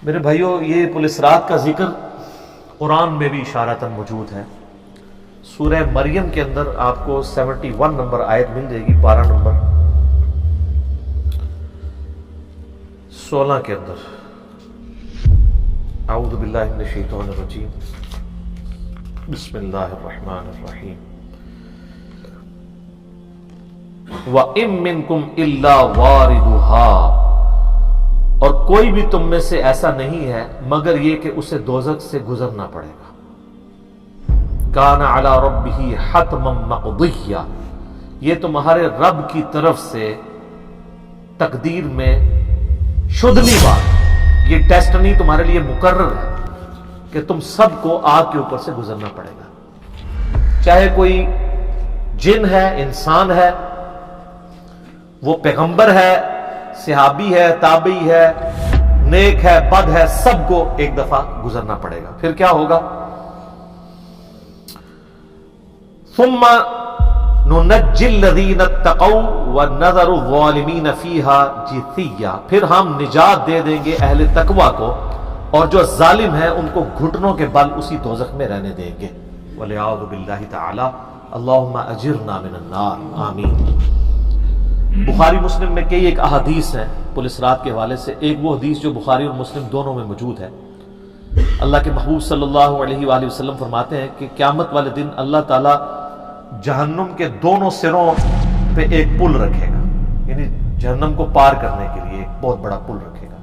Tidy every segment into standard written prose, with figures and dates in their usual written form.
میرے بھائیوں، یہ پولیس رات کا ذکر قرآن میں بھی اشارتاً موجود ہے۔ سورہ مریم کے اندر آپ کو 71 نمبر آیت مل جائے گی، پارہ نمبر 16 کے اندر۔ اعوذ باللہ من الشیطان الرجیم، بسم اللہ الرحمن الرحیم۔ وَإِن مِّنكُمْ إِلَّا وَارِدُهَا، اور کوئی بھی تم میں سے ایسا نہیں ہے مگر یہ کہ اسے دوزخ سے گزرنا پڑے گا۔ کان علی ربہ حتما مقضیہ، یہ تمہارے رب کی طرف سے تقدیر میں شدنی بات، یہ ڈیسٹنی تمہارے لیے مقرر ہے کہ تم سب کو آگ کے اوپر سے گزرنا پڑے گا۔ چاہے کوئی جن ہے، انسان ہے، وہ پیغمبر ہے، صحابی ہے، تابعی ہے، نیک ہے، بد ہے، سب کو ایک دفعہ گزرنا پڑے گا۔ پھر کیا ہوگا؟ ثم ننجی الذین اتقوا ونذر الظالمین فیہا جثیا، پھر ہم نجات دے دیں گے اہل تقوی کو، اور جو ظالم ہیں ان کو گھٹنوں کے بل اسی دوزخ میں رہنے دیں گے۔ والعیاذ باللہ تعالی، اللہم اجرنا من النار، آمین۔ بخاری مسلم میں کئی ایک احادیث ہیں پولیس رات کے حوالے سے۔ ایک وہ حدیث جو بخاری اور مسلم دونوں میں موجود ہے، اللہ کے محبوب صلی اللہ علیہ وآلہ وسلم فرماتے ہیں کہ قیامت والے دن اللہ تعالیٰ جہنم کے دونوں سروں پہ ایک پل رکھے گا، یعنی جہنم کو پار کرنے کے لیے ایک بہت بڑا پل رکھے گا۔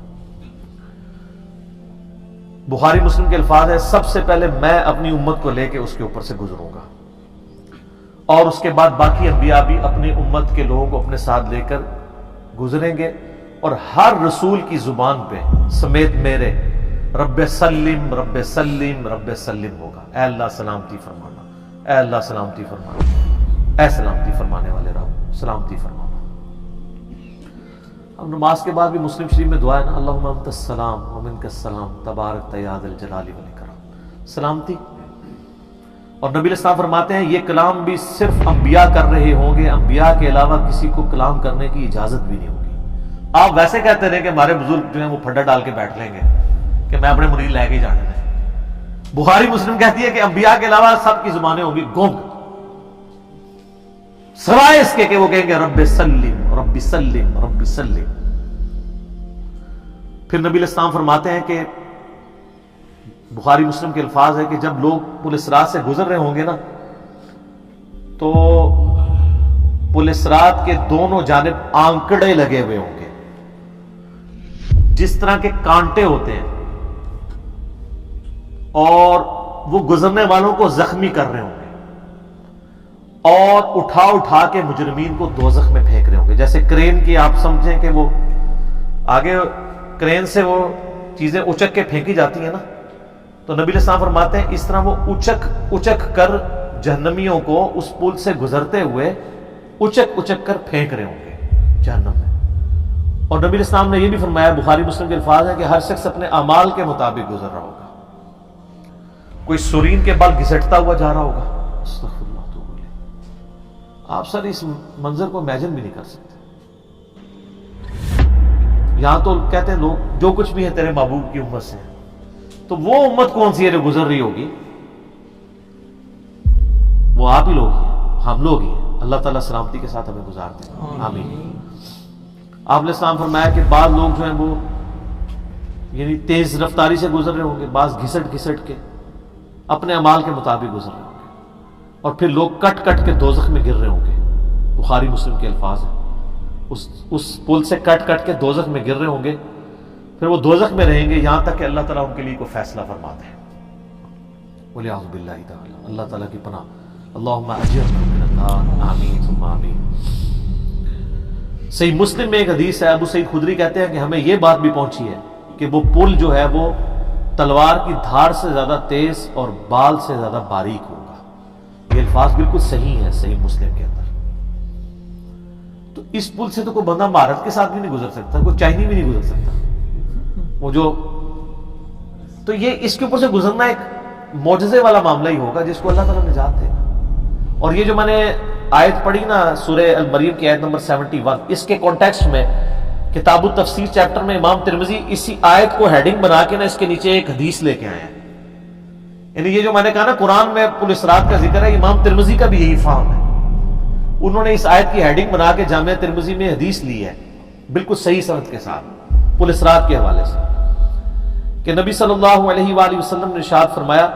بخاری مسلم کے الفاظ ہیں، سب سے پہلے میں اپنی امت کو لے کے اس کے اوپر سے گزروں گا، اور اس کے بعد باقی انبیاء بھی اپنی امت کے لوگوں کو اپنے ساتھ لے کر گزریں گے، اور ہر رسول کی زبان پہ سمیت میرے رب سلم رب سلم رب سلم ہوگا۔ اے اللہ سلامتی فرمانا، اے اللہ سلامتی فرمانا، اے سلامتی فرمانے والے رب سلامتی فرمانا۔ اب نماز کے بعد بھی مسلم شریف میں دعا ہے نا، اللہم انت السلام ومنک السلام تبارک یا ذا الجلال والاکرام، سلامتی۔ اور نبی علیہ السلام فرماتے ہیں یہ کلام بھی صرف انبیاء کر رہے ہوں گے، انبیاء کے علاوہ کسی کو کلام کرنے کی اجازت بھی نہیں ہوگی۔ آپ ویسے کہتے رہے کہ ہمارے بزرگ جو ہیں وہ پھڈا ڈال کے بیٹھ لیں گے کہ میں اپنے مرید لے کے جانے دیں۔ بخاری مسلم کہتی ہے کہ انبیاء کے علاوہ سب کی زبانیں ہوں گی گونگ، سوائے اس کے کہ وہ کہیں گے رب سلم رب سلم رب سلم۔ پھر نبی علیہ السلام فرماتے ہیں کہ بخاری مسلم کے الفاظ ہے کہ جب لوگ پولیس رات سے گزر رہے ہوں گے نا، تو پولیس رات کے دونوں جانب آنکڑے لگے ہوئے ہوں گے، جس طرح کے کانٹے ہوتے ہیں، اور وہ گزرنے والوں کو زخمی کر رہے ہوں گے، اور اٹھا اٹھا کے مجرمین کو دوزخ میں پھینک رہے ہوں گے۔ جیسے کرین کی آپ سمجھیں کہ وہ آگے کرین سے وہ چیزیں اچک کے پھینکی جاتی ہیں نا، تو نبی علیہ السلام فرماتے ہیں اس طرح وہ اچک کر جہنمیوں کو اس پل سے گزرتے ہوئے اچک کر پھینک رہے ہوں گے جہنم میں۔ اور نبی علیہ السلام نے یہ بھی فرمایا، بخاری مسلم کے الفاظ ہیں کہ ہر شخص اپنے اعمال کے مطابق گزر رہا ہوگا۔ کوئی سورین کے بال گھسٹتا ہوا جا رہا ہوگا، استغفر اللہ توب الیہ۔ آپ سر اس منظر کو امیجن بھی نہیں کر سکتے۔ یہاں تو کہتے ہیں لوگ جو کچھ بھی ہے تیرے محبوب کی امت سے، تو وہ امت کون سی ہے جو گزر رہی ہوگی؟ وہ آپ ہی لوگ ہیں، ہم لوگ ہی ہیں۔ اللہ تعالیٰ سلامتی کے ساتھ ہمیں گزارتے ہیں، آمین۔ آپ نے اسلام فرمایا کہ بعض لوگ جو ہیں وہ یعنی تیز رفتاری سے گزر رہے ہوں گے، بعض گھسٹ کے اپنے اعمال کے مطابق گزر رہے ہوں گے، اور پھر لوگ کٹ کے دوزخ میں گر رہے ہوں گے۔ بخاری مسلم کے الفاظ ہیں، اس پل سے کٹ کے دوزخ میں گر رہے ہوں گے، پھر وہ دوزخ میں رہیں گے یہاں تک کہ اللہ تعالیٰ ان کے لیے کوئی فیصلہ فرماتے ہیں۔ والعیاذ باللہ تعالی، اللہ تعالیٰ کی پناہ۔ اللہم اجرنا من النار، آمین ثم آمین۔ صحیح مسلم میں ایک حدیث ہے، ابو سعید خدری کہتے ہیں کہ ہمیں یہ بات بھی پہنچی ہے کہ وہ پل جو ہے وہ تلوار کی دھار سے زیادہ تیز اور بال سے زیادہ باریک ہوگا۔ یہ الفاظ بالکل صحیح ہیں صحیح مسلم کے اندر۔ تو اس پل سے تو کوئی بندہ مہارت کے ساتھ بھی نہیں گزر سکتا، کوئی چائنی بھی نہیں گزر سکتا۔ وہ جو تو یہ اس کے اوپر سے گزرنا ایک معجزے والا معاملہ ہی ہوگا جس کو اللہ تعالیٰ نجات دے گا۔ اور یہ جو میں نے آیت پڑھی نا سورہ المریم کی آیت نمبر 71، اس کے کانٹیکسٹ میں کتاب التفسیر چیپٹر میں امام ترمذی اسی آیت کو ہیڈنگ بنا کے نا اس کے نیچے ایک حدیث لے کے آئے ہیں. یعنی یہ جو میں نے کہا نا قرآن میں پل اسرات کا ذکر ہے، امام ترمذی کا بھی یہی فہم ہے. انہوں نے اس آیت کی ہیڈنگ بنا کے جامعہ ترمذی میں حدیث لی ہے بالکل صحیح سند کے ساتھ پل اسرات کے حوالے سے، کہ نبی صلی اللہ علیہ وآلہ وسلم نے ارشاد فرمایا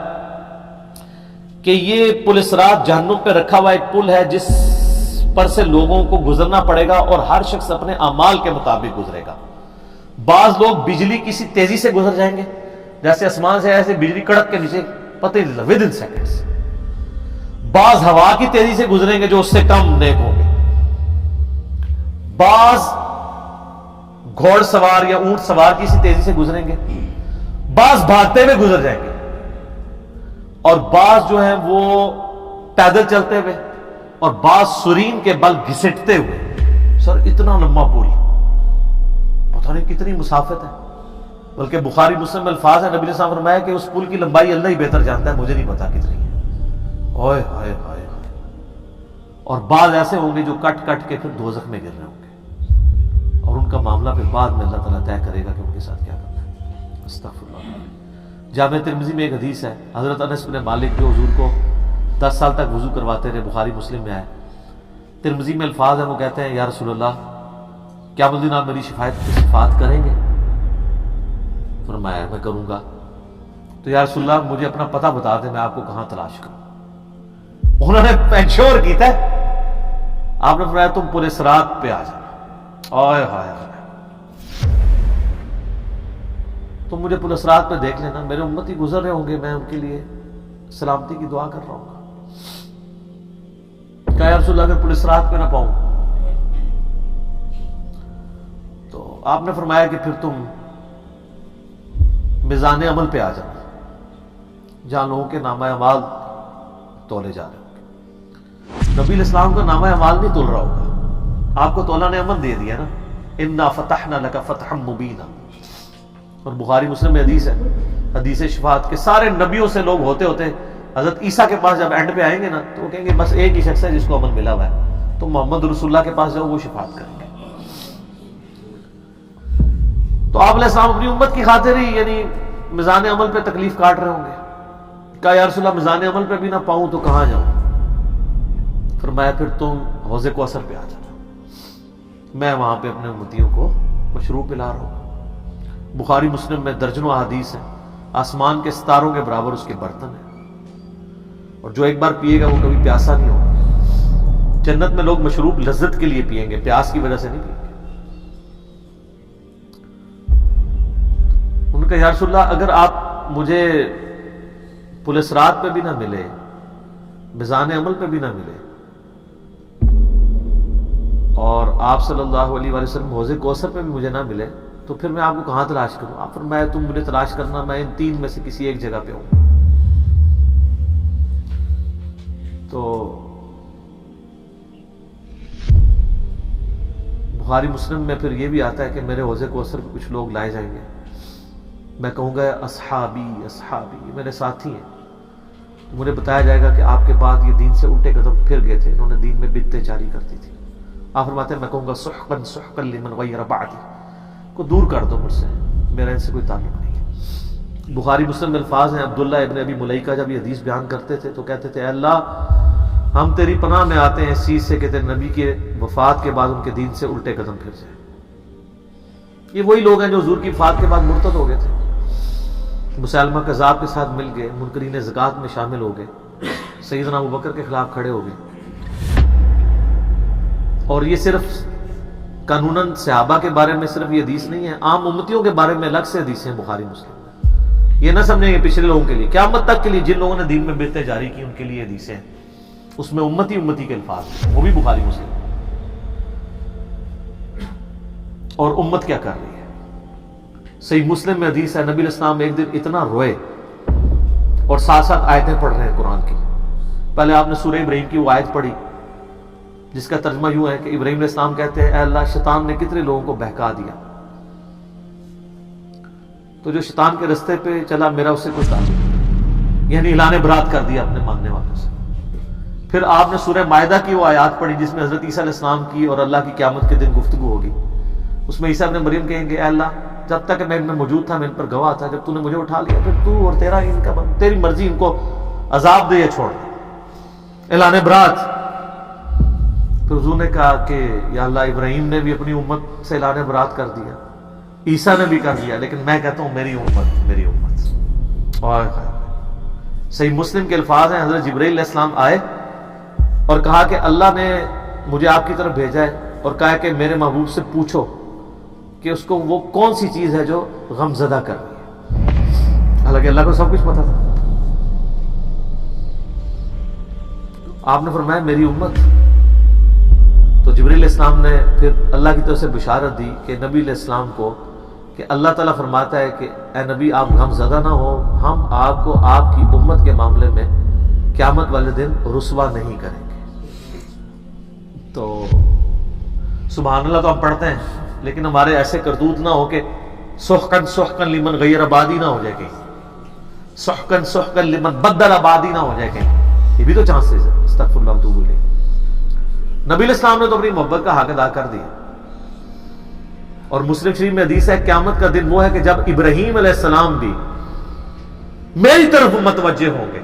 کہ یہ پل اسرات جہنم پہ رکھا ہوا ایک پل ہے جس پر سے لوگوں کو گزرنا پڑے گا اور ہر شخص اپنے اعمال کے مطابق گزرے گا. بعض لوگ بجلی کسی تیزی سے گزر جائیں گے، جیسے آسمان سے ایسے بجلی کڑک کے نیچے پتہ ہی نہیں لگا ود ان سیکنڈز. بعض ہوا کی تیزی سے گزریں گے جو اس سے کم نیک ہوں گے. بعض گھوڑ سوار یا اونٹ سوار کسی تیزی سے گزریں گے، بعض بھاگتے ہوئے گزر جائیں گے، اور بعض جو ہیں وہ پیدل چلتے ہوئے، اور بعض سرین کے بل گھسٹتے ہوئے. سر اتنا لمبا پل، پتہ نہیں کتنی مسافت ہے. بلکہ بخاری مسلم میں الفاظ ہے، نبی نے صاحب فرمایا کہ اس پل کی لمبائی اللہ ہی بہتر جانتا ہے، مجھے نہیں پتا کتنی ہے. اوئے ہائے ہائے. اور بعض ایسے ہوں گے جو کٹ کٹ کے پھر دوزخ میں گر رہے ہوں گے، اور ان کا معاملہ پھر بعد میں اللہ تعالیٰ طے کرے گا کہ ان کے ساتھ کیا کرنا ہے. استغفر اللہ. جامع ترمذی میں ایک حدیث ہے، حضرت انس بن مالک جو حضور کو 10 سال تک وضو کرواتے رہے، بخاری مسلم میں آئے. ترمذی میں الفاظ ہیں، وہ کہتے ہیں یا رسول اللہ قیامت الدین آپ میری شفاعت کریں گے؟ فرمایا میں کروں گا. تو یا رسول اللہ مجھے اپنا پتہ بتا دیں، میں آپ کو کہاں تلاش کروں. انہوں نے انشور کیتا ہے، آپ نے فرمایا تم پورے صراط پہ آ جانا. اوئے ہائے ہائے. تم مجھے پورے صراط پہ دیکھ لینا، میرے امتی گزر رہے ہوں گے، میں ان کے لیے سلامتی کی دعا کر رہا ہوں گا. کہا یا رسول اللہ اگر پولیس رات پہ نہ پاؤں تو آپ نے فرمایا کہ پھر تم میزان عمل پہ آ جانا، جہاں لوگوں کے نامہ اعمال تولے جا رہے ہوں گے. نبی علیہ السلام کا نامہ اعمال نہیں تول رہا ہوگا، آپ کو تولا نے امن دے دیا نا، انا فتحنا لک فتحا مبینا. اور بخاری مسلم میں حدیث ہے، حدیث شفاعت کے سارے نبیوں سے لوگ ہوتے ہوتے حضرت عیسیٰ کے پاس جب اینڈ پہ آئیں گے نا تو وہ کہیں گے بس ایک ہی شخص ہے جس کو امن ملا ہوا ہے، تو محمد رسول اللہ کے پاس جاؤ، وہ شفاعت کریں گے. تو آپ علیہ السلام اپنی امت کی خاطر ہی یعنی میزان عمل پہ تکلیف کاٹ رہے ہوں گے. کہا یا رسول اللہ میزان عمل پہ بھی نہ پاؤں تو کہاں جاؤں؟ فرمایا پھر تم حوض کوثر پہ آ جانا، میں وہاں پہ اپنے امتیوں کو مشروب پلا رہا ہوں. بخاری مسلم میں درجنوں احادیث ہیں، آسمان کے ستاروں کے برابر اس کے برتن ہیں، اور جو ایک بار پیے گا وہ کبھی پیاسا نہیں ہوگا. جنت میں لوگ مشروب لذت کے لیے پیئیں گے، پیاس کی وجہ سے نہیں پیئیں گے. ان کا یا رسول اللہ اگر آپ مجھے پولیس رات پہ بھی نہ ملے، میزان عمل پہ بھی نہ ملے، اور آپ صلی اللہ علیہ وآلہ وسلم حوض کوثر پہ بھی مجھے نہ ملے، تو پھر میں آپ کو کہاں تلاش کروں؟ آپ فرمایا تم مجھے تلاش کرنا، میں ان تین میں سے کسی ایک جگہ پہ ہوں. تو بخاری مسلم میں پھر یہ بھی آتا ہے کہ میرے حوض کوثر پہ کچھ لوگ لائے جائیں گے، میں کہوں گا اصحابی اصحابی، یہ میرے ساتھی ہیں. مجھے بتایا جائے گا کہ آپ کے بعد یہ دین سے الٹے قدم پھر گئے تھے، انہوں نے دین میں بدعتیں جاری کرتی تھی. آپ فرماتے ہیں میں کہوں گا سحقا سحقا لمن غیر بعدی، کو دور کر دو مجھ سے، میرا ان سے کوئی تعلق نہیں ہے. بخاری مسلم میں الفاظ ہیں، عبداللہ ابن ابی ملیکہ جب یہ حدیث بیان کرتے تھے تو کہتے تھے اے اللہ ہم تیری پناہ میں آتے ہیں اس چیز سے کہ تیرے نبی کے وفات کے بعد ان کے دین سے الٹے قدم پھر جائیں. یہ وہی لوگ ہیں جو حضور کی وفات کے بعد مرتد ہو گئے تھے، مسلمہ کذاب کے ساتھ مل گئے، منکرین زکوٰۃ میں شامل ہو گئے، سیدنا ابوبکر کے خلاف کھڑے ہو گئے. اور یہ صرف قانوناً صحابہ کے بارے میں صرف یہ حدیث نہیں ہے، عام امتیوں کے بارے میں الگ سے حدیثیں ہیں بخاری مسلم میں. یہ نہ سمجھیں کہ پچھلے لوگوں کے لیے، قیامت تک کے لیے جن لوگوں نے دین میں بدعتیں جاری کی ان کے لیے حدیثیں ہیں، اس میں امتی کے الفاظ ہیں، وہ بھی بخاری مسلم. اور امت کیا کر رہی ہے؟ صحیح مسلم میں حدیث ہے، نبی علیہ السلام ایک دن اتنا روئے اور ساتھ ساتھ آیتیں پڑھ رہے ہیں قرآن کی. پہلے آپ نے سورہ ابراہیم کی وہ آیت پڑھی جس کا ترجمہ یوں ہے کہ ابراہیم علیہ السلام کہتے ہیں اے اللہ شیطان نے کتنے لوگوں کو بہکا دیا، تو جو شیطان کے رستے پہ چلا میرا اس سے کوئی تعلق نہیں، یعنی اعلان برات کر دیا اپنے ماننے والوں سے. پھر آپ نے سورہ مائدہ کی وہ آیات پڑھی جس میں حضرت عیسیٰ علیہ السلام کی اور اللہ کی قیامت کے دن گفتگو ہوگی. اس میں عیسیٰ ابن مریم کہیں گے اے اللہ جب تک میں ان میں موجود تھا میں ان پر گواہ تھا، جب تو نے مجھے اٹھا لیا پھر تو اور تیرا ان کا تیری مرضی، ان کو عذاب دے یا چھوڑ دے، اعلان برات۔ پھر حضور نے کہا کہ یا اللہ ابراہیم نے بھی اپنی امت سے اعلان برات کر دیا، عیسیٰ نے بھی کر دیا، لیکن میں کہتا ہوں میری امت، میری امت۔ اور صحیح مسلم کے الفاظ ہیں، حضرت جبرائیل علیہ السلام آئے اور کہا کہ اللہ نے مجھے آپ کی طرف بھیجا ہے اور کہا کہ میرے محبوب سے پوچھو کہ اس کو وہ کون سی چیز ہے جو غم زدہ کر رہی ہے۔ حالانکہ اللہ کو سب کچھ پتا تھا۔ آپ نے فرمایا میری امت۔ تو جبرائیل علیہ السلام نے پھر اللہ کی طرف سے بشارت دی کہ نبی علیہ السلام کو کہ اللہ تعالیٰ فرماتا ہے کہ اے نبی آپ غم زدہ نہ ہو، ہم آپ کو آپ کی امت کے معاملے میں قیامت والے دن رسوا نہیں کریں گے۔ تو سبحان اللہ تو ہم پڑھتے ہیں، لیکن ہمارے ایسے کردوت نہ ہو کہ سحقن سحقن لمن غیر آبادی نہ ہو جائے کہیں، سحقن سحقن لمن بدل آبادی نہ ہو جائے کہیں، یہ بھی تو چانسز ہے۔ استغفر اللہ واتوب الیہ۔ نبی علیہ السلام نے تو اپنی محبت کا حق ادا کر دیا، اور مسلم شریف میں حدیث ہے قیامت کا دن وہ ہے کہ جب ابراہیم علیہ السلام بھی میری طرف متوجہ ہوں گے،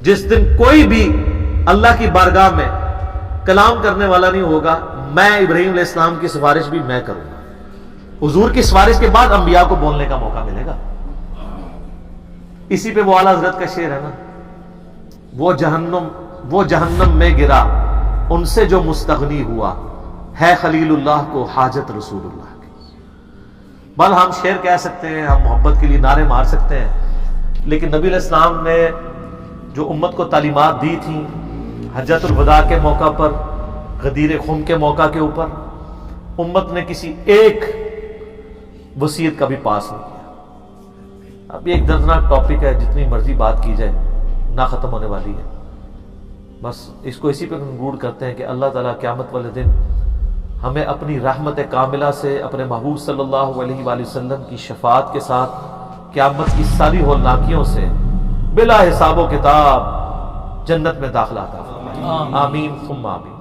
جس دن کوئی بھی اللہ کی بارگاہ میں کلام کرنے والا نہیں ہوگا، میں ابراہیم علیہ السلام کی سفارش بھی میں کروں گا۔ حضور کی سفارش کے بعد انبیاء کو بولنے کا موقع ملے گا۔ اسی پہ وہ اعلیٰ حضرت کا شعر ہے نا، وہ جہنم میں گرا ان سے جو مستغنی ہوا، ہے خلیل اللہ کو حاجت رسول اللہ کی۔ بل ہم شعر کہہ سکتے ہیں، ہم محبت کے لیے نعرے مار سکتے ہیں، لیکن نبی علیہ السلام نے جو امت کو تعلیمات دی تھیں حجۃ الوداع کے موقع پر، غدیر خم کے موقع کے اوپر، امت نے کسی ایک وصیت کا بھی پاس نہیں کیا۔ اب یہ ایک دردناک ٹاپک ہے، جتنی مرضی بات کی جائے نہ ختم ہونے والی ہے۔ بس اس کو اسی پہ کنکلوڈ کرتے ہیں کہ اللہ تعالیٰ قیامت والے دن ہمیں اپنی رحمت کاملہ سے اپنے محبوب صلی اللہ علیہ وآلہ وسلم کی شفاعت کے ساتھ قیامت کی ساری ہولناکیوں سے بلا حساب و کتاب جنت میں داخلہ عطا فرمائے۔ آمین ثم آمین۔